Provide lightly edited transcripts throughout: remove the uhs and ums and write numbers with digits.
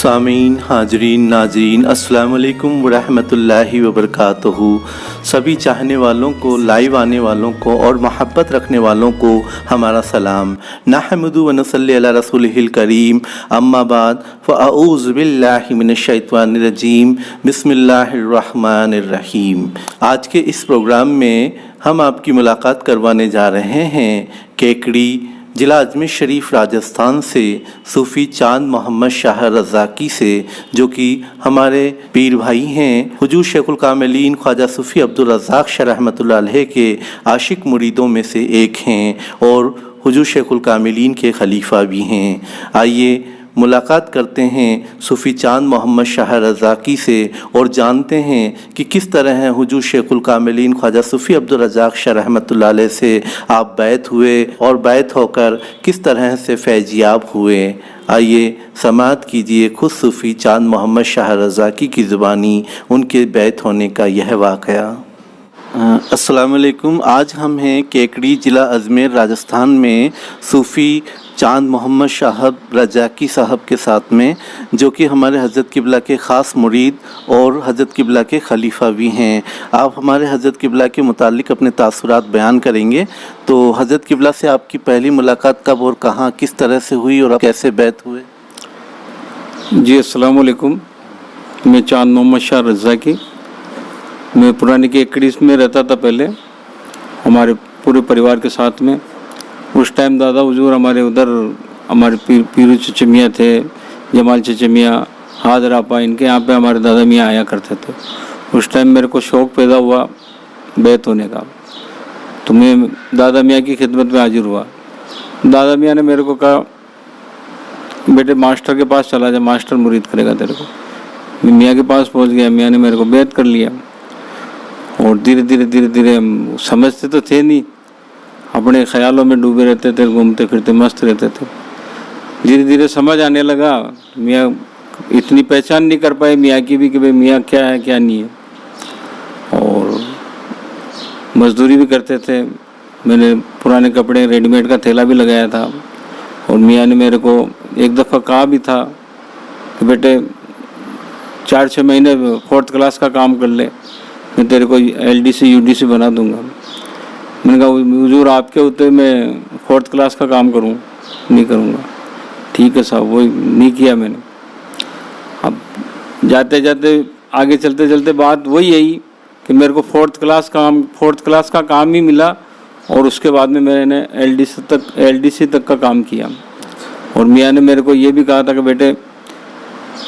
سامعین، حاضرین، ناظرین، السلام علیکم ورحمۃ اللہ وبرکاتہ۔ سبھی چاہنے والوں کو، لائیو آنے والوں کو اور محبت رکھنے والوں کو ہمارا سلام۔ نحمد و نصلی علی رسولہ الکریم، اما بعد فاعوذ باللہ من الشیطان الرجیم، بسم اللہ الرحمن الرحیم۔ آج کے اس پروگرام میں ہم آپ کی ملاقات کروانے جا رہے ہیں کیکڑی، ضلع اجمیر شریف، راجستھان سے صوفی چاند محمد شاہ رزاقی سے، جو کہ ہمارے پیر بھائی ہیں، حضور شیخ الکاملین خواجہ صوفی عبدالرزاق شاہ رحمۃ اللہ علیہ کے عاشق مریدوں میں سے ایک ہیں اور حضور شیخ الکاملین کے خلیفہ بھی ہیں۔ آئیے ملاقات کرتے ہیں صوفی چاند محمد شاہ رزاقی سے اور جانتے ہیں کہ کس طرح حضور شیخ الکاملین خواجہ صوفی عبدالرزاق شاہ رحمۃ اللہ علیہ سے آپ بیعت ہوئے اور بیعت ہو کر کس طرح سے فیض یاب ہوئے۔ آئیے سماعت کیجیے خود صوفی چاند محمد شاہ رزاقی کی زبانی ان کے بیعت ہونے کا یہ واقعہ۔ السلام علیکم۔ آج ہم ہیں کیکڑی، ضلع اجمیر، راجستھان میں صوفی چاند محمد شاہ رزاقی صاحب کے ساتھ میں، جو کہ ہمارے حضرت قبلہ کے خاص مرید اور حضرت قبلہ کے خلیفہ بھی ہیں۔ آپ ہمارے حضرت قبلہ کے متعلق اپنے تاثرات بیان کریں گے۔ تو حضرت قبلہ سے آپ کی پہلی ملاقات کب اور کہاں، کس طرح سے ہوئی اور کیسے بیعت ہوئے؟ جی السلام علیکم۔ میں چاند محمد شاہ رزاقی، میں پرانی کیکڑی میں رہتا تھا پہلے ہمارے پورے پریوار کے ساتھ میں۔ اس ٹائم دادا حضور ہمارے ادھر، ہمارے پیرو چچا میاں تھے، جمال چچا میاں، حاضر آپا، ان کے یہاں پہ ہمارے دادا میاں آیا کرتے تھے۔ اس ٹائم میرے کو شوق پیدا ہوا بیعت ہونے کا، تو میں دادا میاں کی خدمت میں حاضر ہوا۔ دادا میاں نے میرے کو کہا بیٹے ماسٹر کے پاس چلا جا، ماسٹر مرید کرے گا تیرے کو۔ میں میاں کے پاس پہنچ گیا، میاں نے میرے کو بیعت کر لیا اور دھیرے دھیرے ہم سمجھتے تو تھے نہیں، اپنے خیالوں میں ڈوبے رہتے تھے، گھومتے پھرتے مست رہتے تھے۔ دھیرے دھیرے سمجھ آنے لگا، میاں اتنی پہچان نہیں کر پائے میاں کی بھی کہ بھئی میاں کیا ہے کیا نہیں ہے، اور مزدوری بھی کرتے تھے۔ میں نے پرانے کپڑے ریڈی میڈ کا تھیلا بھی لگایا تھا، اور میاں نے میرے کو ایک دفعہ کہا بھی تھا کہ بیٹے 4-6 مہینے 4th کلاس کا کام کر لے، میں تیرے کو LDC UDC بنا دوں گا۔ میں نے کہا حضور آپ کے ہوتے میں 4th کلاس کا کام کروں؟ نہیں کروں گا۔ ٹھیک ہے صاحب، وہی نہیں کیا میں نے۔ اب جاتے جاتے آگے چلتے بات وہی آئی کہ میرے کو 4th کلاس کا کام ہی ملا، اور اس کے بعد میں نے LDC تک کا کام کیا۔ اور میاں نے میرے کو یہ بھی کہا تھا کہ بیٹے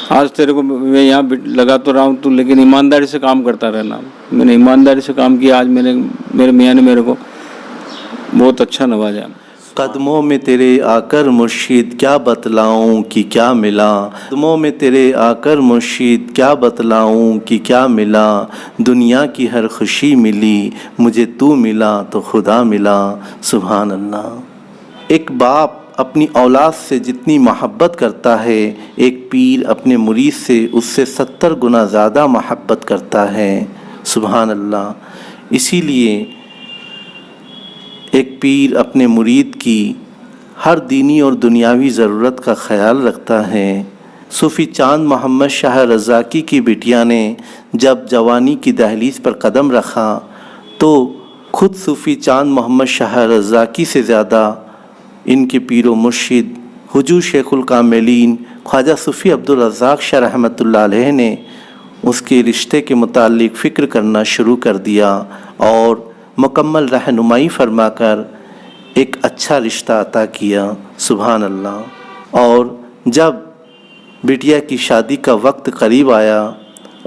آج تیرے کو میں یہاں لگا تو رہا ہوں تو، لیکن ایمانداری سے کام کرتا رہنا۔ میں نے ایمانداری سے کام کیا، آج میرے میاں نے میرے کو بہت اچھا نوازا۔ قدموں میں تیرے آ کر مرشد کیا بتلاؤں کہ کیا ملا، قدموں میں تیرے آ کر مرشد کیا بتلاؤں کہ کیا ملا، دنیا کی ہر خوشی ملی مجھے تو ملا تو خدا ملا۔ سبحان اللہ۔ ایک باپ اپنی اولاد سے جتنی محبت کرتا ہے، ایک پیر اپنے مرید سے اس سے 70 گنا زیادہ محبت کرتا ہے۔ سبحان اللہ۔ اسی لیے ایک پیر اپنے مرید کی ہر دینی اور دنیاوی ضرورت کا خیال رکھتا ہے۔ صوفی چاند محمد شاہ رزاقی کی بٹیا نے جب جوانی کی دہلیز پر قدم رکھا تو خود صوفی چاند محمد شاہ رزاقی سے زیادہ ان کے پیر و مرشد حضور شیخ الکاملین خواجہ صوفی عبدالرزاق شاہ رحمۃ اللہ علیہ نے اس کے رشتے کے متعلق فکر کرنا شروع کر دیا اور مکمل رہنمائی فرما کر ایک اچھا رشتہ عطا کیا۔ سبحان اللہ۔ اور جب بٹیا کی شادی کا وقت قریب آیا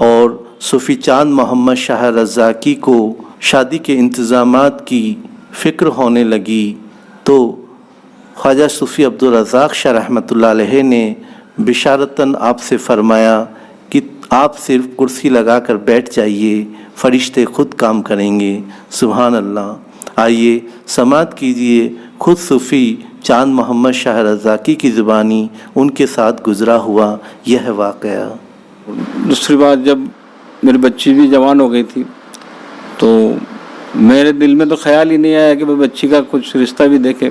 اور صوفی چاند محمد شاہ رزاقی کو شادی کے انتظامات کی فکر ہونے لگی تو خواجہ صوفی عبدالرزاق شاہ رحمۃ اللہ علیہ نے بشارتاً آپ سے فرمایا کہ آپ صرف کرسی لگا کر بیٹھ جائیے، فرشتے خود کام کریں گے۔ سبحان اللہ۔ آئیے سماعت کیجیے خود صوفی چاند محمد شاہ رزاقی کی زبانی ان کے ساتھ گزرا ہوا یہ واقعہ۔ دوسری بات، جب میری بچی بھی جوان ہو گئی تھی تو میرے دل میں تو خیال ہی نہیں آیا کہ بچی کا کچھ رشتہ بھی دیکھے۔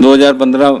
2015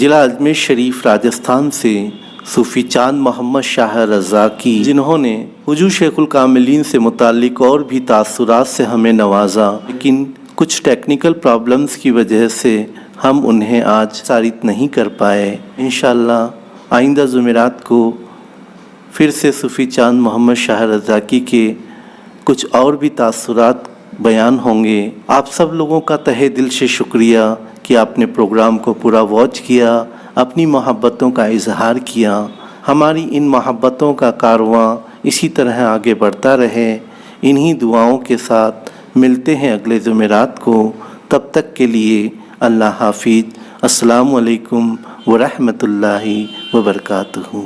ضلع اجمیر شریف راجستھان سے صوفی چاند محمد شاہ رضا کی، جنہوں نے حضور شیخ الکاملین سے متعلق اور بھی تاثرات سے ہمیں نوازا، لیکن کچھ ٹیکنیکل پرابلمز کی وجہ سے ہم انہیں آج سارت نہیں کر پائے۔ انشاءاللہ آئندہ جمعرات کو پھر سے صوفی چاند محمد شاہ رضا کی کے کچھ اور بھی تاثرات بیان ہوں گے۔ آپ سب لوگوں کا تہہ دل سے شکریہ کہ آپ نے پروگرام کو پورا واچ کیا، اپنی محبتوں کا اظہار کیا۔ ہماری ان محبتوں کا کارواں اسی طرح آگے بڑھتا رہے۔ انہی دعاؤں کے ساتھ ملتے ہیں اگلے جمعرات کو۔ تب تک کے لیے اللہ حافظ۔ السلام علیکم ورحمۃ اللہ وبرکاتہ۔